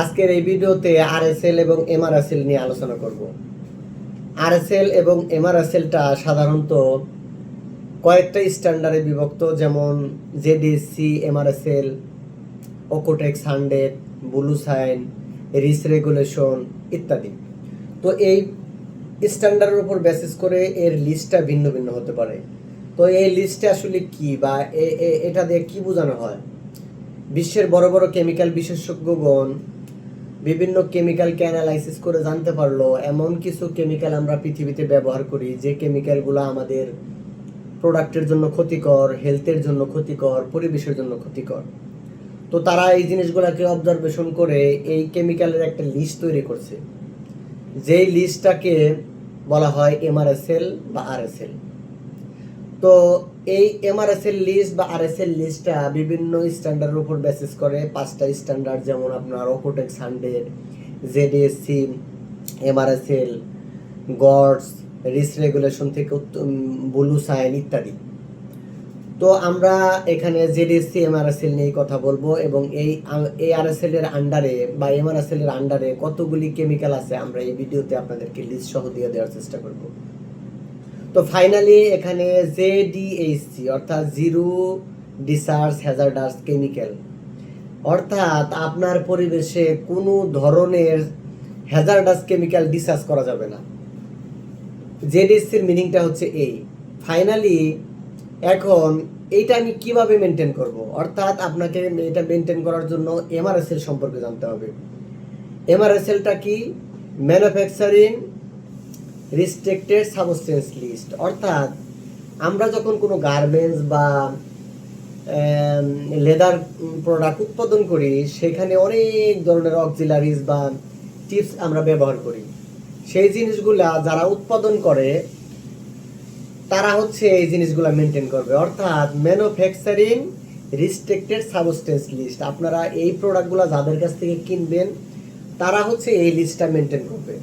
আজকের এই ভিডিওতে আরএসএল এবং এমআরএসএল নিয়ে আলোচনা করব। আরএসএল এবং এমআরএসএলটা সাধারণত কয়েকটা স্ট্যান্ডার্ডে বিভক্ত, যেমন জেডিএসসি, এমআরএসএল, ওকোটেক্স 100, ব্লু সাইন, রিস রেগুলেশন ইত্যাদি। তো এই স্ট্যান্ডার্ডের উপর বেসিস করে এর লিস্টটা ভিন্ন ভিন্ন হতে পারে। তো এই লিস্টে আসলে কি বা এটা দিয়ে কি বোঝানো হয়? বিশ্বের বড় বড় কেমিক্যাল বিশেষজ্ঞগণ বিভিন্ন কেমিক্যালকে অ্যানালাইসিস করে জানতে পারলো এমন কিছু কেমিক্যাল আমরা পৃথিবীতে ব্যবহার করি যে কেমিক্যালগুলো আমাদের প্রোডাক্টের জন্য ক্ষতিকর, হেলথের জন্য ক্ষতিকর, পরিবেশের জন্য ক্ষতিকর। তো তারা এই জিনিসগুলোকে অবজারভেশন করে এই কেমিক্যালের একটা লিস্ট তৈরি করছে, যেই লিস্টটাকে বলা হয় এমআরএসএল বা আরএসএল। তো এই এমআরএসএল লিস্ট বা আরএসএল লিস্টটা বিভিন্ন স্ট্যান্ডার্ডের উপর বেসিস করে। 5টা স্ট্যান্ডার্ড, যেমন আপনার ওকোটেক্স 100, জেডিএসসি, এমআরএসএল, গডস, রিস রেগুলেশন থেকে ব্লু সাইন ইত্যাদি। তো আমরা এখানে জেডিএসসি এমআরএসএল নিয়ে কথা বলবো এবং এই আরএসএল এর আন্ডারে বা এমআরএসএল এর আন্ডারে কতগুলি কেমিক্যাল আছে আমরা এই ভিডিওতে আপনাদেরকে লিস্ট সহ দিয়ে দেওয়ার চেষ্টা করব। তো ফাইনালি এখানে জেডিএইচসি অর্থাৎ জিরো ডিসার্জ হ্যাজার্ডাস কেমিক্যাল, অর্থাৎ আপনার পরিবেশে কোনো ধরনের হ্যাজার্ডাস কেমিক্যাল ডিসার্জ করা যাবে না। জেডিএসসির মিনিংটা হচ্ছে এই। ফাইনালি এখন এইটা আমি কিভাবে মেনটেন করব, অর্থাৎ আপনাকে এটা মেনটেন করার জন্য এমআরএসএল সম্পর্কে জানতে হবে। এমআরএসএলটা কি? Manufacturing restricted substance list. অর্থাৎ আমরা যখন কোনো গার্মেন্টস বা লেদার প্রোডাক্ট উৎপাদন করি, সেখানে অনেক ধরনের অক্সিলারিজ বা টিপস আমরা ব্যবহার করি। সেই জিনিসগুলা যারা উৎপাদন করে তারা হচ্ছে এই জিনিসগুলা মেনটেন করবে, অর্থাৎ ম্যানুফ্যাকচারিং রিস্ট্রিক্টেড সাবস্টেন্স লিস্ট। আপনারা এই প্রোডাক্টগুলো যাদের কাছ থেকে কিনবেন তারা হচ্ছে এই লিস্টটা মেনটেন করবে।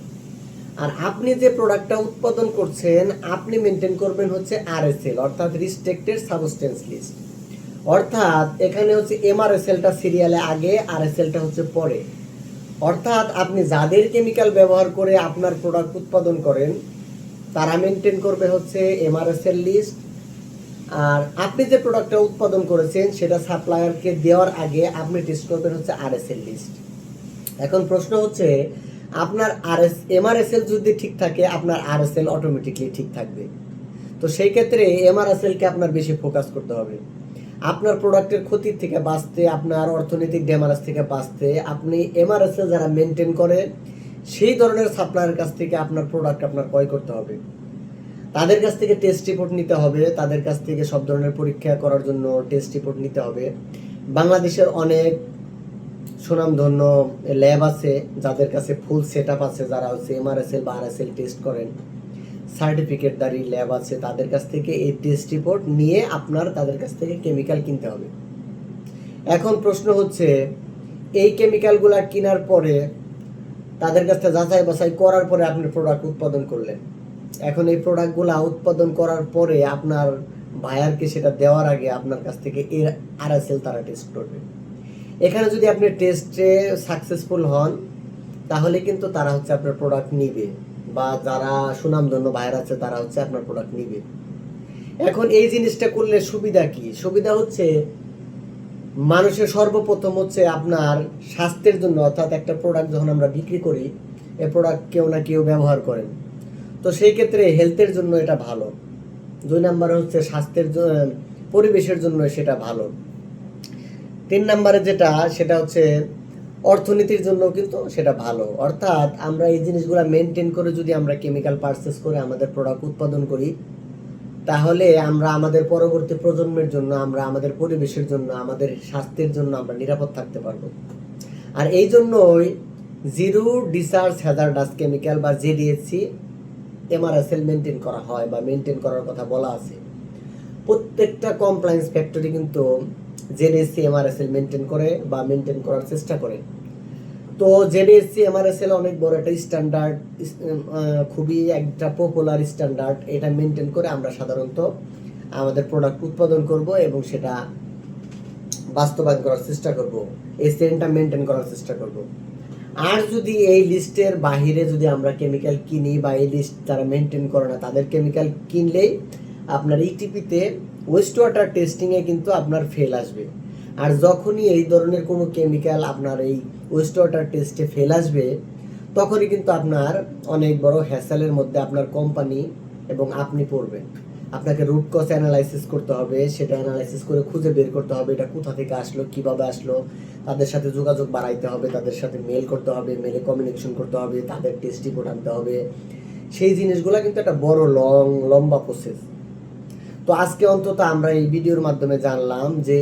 আর আপনি যে প্রোডাক্টটা উৎপাদন করছেন আপনি মেনটেন করবেন হচ্ছে আরএসএল অর্থাৎ রিস্ট্রিক্টেড সাবস্টেন্স লিস্ট। অর্থাৎ এখানে হচ্ছে এমআরএসএলটা সিরিয়ালে আগে, আরএসএলটা হচ্ছে পরে। অর্থাৎ আপনি যাদের কেমিক্যাল ব্যবহার করে আপনার প্রোডাক্ট উৎপাদন করেন তারা মেনটেন করবে হচ্ছে এমআরএসএল লিস্ট, আর আপনি যে প্রোডাক্টটা উৎপাদন করেছেন সেটা সাপ্লায়ারকে দেওয়ার আগে আপনি টেস্ট করবেন হচ্ছে আরএসএল লিস্ট। এখন প্রশ্ন হচ্ছে আপনার এমআরএসএল যদি ঠিক থাকে আপনার আরএসএল অটোমেটিকলি ঠিক থাকবে। তো সেই ক্ষেত্রে এমআরএসএলকে আপনার বেশি ফোকাস করতে হবে। আপনার প্রোডাক্টের ক্ষতির থেকে বাঁচতে, আপনার অর্থনৈতিক ড্যামেজ থেকে বাঁচতে আপনি এমআরএসএল যারা মেনটেন করে সেই ধরনের সাপ্লায়ারের কাছ থেকে আপনার প্রোডাক্ট আপনার ক্রয় করতে হবে। তাদের কাছ থেকে টেস্ট রিপোর্ট নিতে হবে, তাদের কাছ থেকে সব ধরনের পরীক্ষা করার জন্য টেস্ট রিপোর্ট নিতে হবে। বাংলাদেশের অনেক সুনামধন্য ল্যাব আছে যাদের কাছে ফুল সেট আপ আছে, যারা হচ্ছে এমআরএসএল বা আরএসএল টেস্ট করেন, সার্টিফিকেটদারি ল্যাব আছে, তাদের কাছ থেকে এই টেস্ট রিপোর্ট নিয়ে আপনার তাদের কাছ থেকে কেমিক্যাল কিনতে হবে। এখন প্রশ্ন হচ্ছে এই কেমিক্যালগুলো কেনার পরে তাদের কাছ থেকে যাচাই বাছাই করার পরে আপনি প্রোডাক্ট উৎপাদন করলেন। এখন এই প্রোডাক্টগুলো উৎপাদন করার পরে আপনার বায়ারকে সেটা দেওয়ার আগে আপনার কাছ থেকে এর আরএসএল তারা টেস্ট করবে। এখানে যদি আপনি টেস্টে সাকসেসফুল হন তাহলে কিন্তু তারা হচ্ছে আপনার প্রোডাক্ট নিবে, বা যারা সুনামধন্য বায়ার আছে তারা হচ্ছে আপনার প্রোডাক্ট নিবে। এখন এই জিনিসটা করলে সুবিধা কি? সুবিধা হচ্ছে মানুষের সর্বপ্রথম হচ্ছে আপনার স্বাস্থ্যের জন্য, অর্থাৎ একটা প্রোডাক্ট যখন আমরা বিক্রি করি এই প্রোডাক্ট কেউ না কেউ ব্যবহার করেন, তো সেই ক্ষেত্রে হেলথের জন্য এটা ভালো। 2 নম্বরে হচ্ছে স্বাস্থ্যের পরিবেশের জন্য সেটা ভালো। 3 নম্বরে যেটা সেটা হচ্ছে অর্থনীতির জন্য কিন্তু সেটা ভালো। অর্থাৎ আমরা এই জিনিসগুলো মেনটেন করে যদি আমরা কেমিক্যাল পারচেস করে আমাদের প্রোডাক্ট উৎপাদন করি তাহলে আমরা আমাদের পরবর্তী প্রজন্মের জন্য, আমরা আমাদের পরিবেশের জন্য, আমাদের স্বাস্থ্যের জন্য আমরা নিরাপদ থাকতে পারবো। আর এই জন্যই জিরো ডিসার্জ হ্যাজার্ডাস কেমিক্যাল বা জেডিএসসি এমআরএসএল মেনটেন করা হয় বা মেনটেন করার কথা বলা আছে। প্রত্যেকটা কমপ্লায়েন্স ফ্যাক্টরি কিন্তু জেডিএসসি এমআরএসএল মেনটেন করে বা মেনটেন করার চেষ্টা করে। তো জেডিএসসি এমআরএসএল অনেক বড় একটা স্ট্যান্ডার্ড, খুবই একটা পপুলার স্ট্যান্ডার্ড। এটা মেনটেন করে আমরা সাধারণত আমাদের প্রোডাক্ট উৎপাদন করব এবং সেটা বাস্তবায়ন করার চেষ্টা করব, এই সেন্টটা মেনটেন করার চেষ্টা করব। আর যদি এই লিস্টের বাহিরে যদি আমরা কেমিক্যাল কিনি বা এই লিস্ট যারা মেনটেন করে না তাদের কেমিক্যাল কিনলেই আপনার ইটিপিতে ওয়েস্ট ওয়াটার টেস্টিংয়ে কিন্তু আপনার ফেল আসবে। আর যখনই এই ধরনের কোনো কেমিক্যাল আপনার এই ওয়েস্ট ওয়াটার টেস্টে ফেল আসবে তখনই কিন্তু আপনার অনেক বড় হ্যাসেলের মধ্যে আপনার কোম্পানি এবং আপনি পড়বেন। আপনাকে রুট কজ অ্যানালাইসিস করতে হবে, সেটা অ্যানালাইসিস করে খুঁজে বের করতে হবে এটা কোথা থেকে আসলো, কিভাবে আসলো, তাদের সাথে যোগাযোগ বাড়াইতে হবে, তাদের সাথে মেল করতে হবে, মেলে কমিউনিকেশন করতে হবে, তাদের টেস্ট রিপোর্ট আনতে হবে। সেই জিনিসগুলো কিন্তু একটা বড় লম্বা প্রসেস। তো আজকে অন্তত আমরা এই ভিডিওর মাধ্যমে জানলাম যে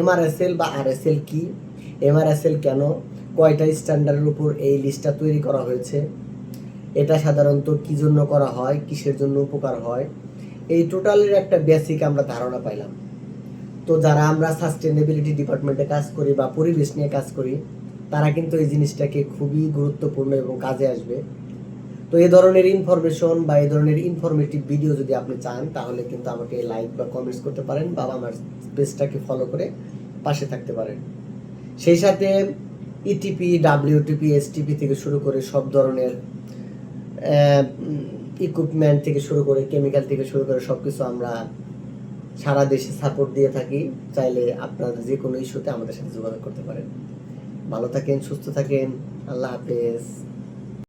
এমআরএসএল বা আরএসএল কি, এমআরএসএল কেন, কয়টা স্ট্যান্ডার্ডের উপর এই লিস্টটা তৈরি করা হয়েছে, এটা সাধারণত কী জন্য করা হয়, কিসের জন্য উপকার হয়, এই টোটালের একটা বেসিক আমরা ধারণা পাইলাম। তো যারা আমরা সাস্টেনেবিলিটি ডিপার্টমেন্টে কাজ করি বা পরিবেশ নিয়ে কাজ করি তারা কিন্তু এই জিনিসটাকে খুবই গুরুত্বপূর্ণ এবং কাজে আসবে। তো এই ধরনের ইনফরমেশন বা এই ধরনের ইনফরমেটিভ ভিডিও যদি আপনি চান তাহলে কিন্তু আমাকে লাইক বা কমেন্টস করতে পারেন বা আমার পেজটাকে ফলো করে পাশে থাকতে পারেন। সেই সাথে ইটিপি, ডাব্লিউটিপি, এসটিপি থেকে শুরু করে সব ধরনের ইকুইপমেন্ট থেকে শুরু করে কেমিক্যাল থেকে শুরু করে সব কিছু আমরা সারা দেশে সাপোর্ট দিয়ে থাকি। চাইলে আপনার যে কোনো ইস্যুতে আমাদের সাথে যোগাযোগ করতে পারেন। ভালো থাকেন, সুস্থ থাকেন, আল্লাহ হাফেজ।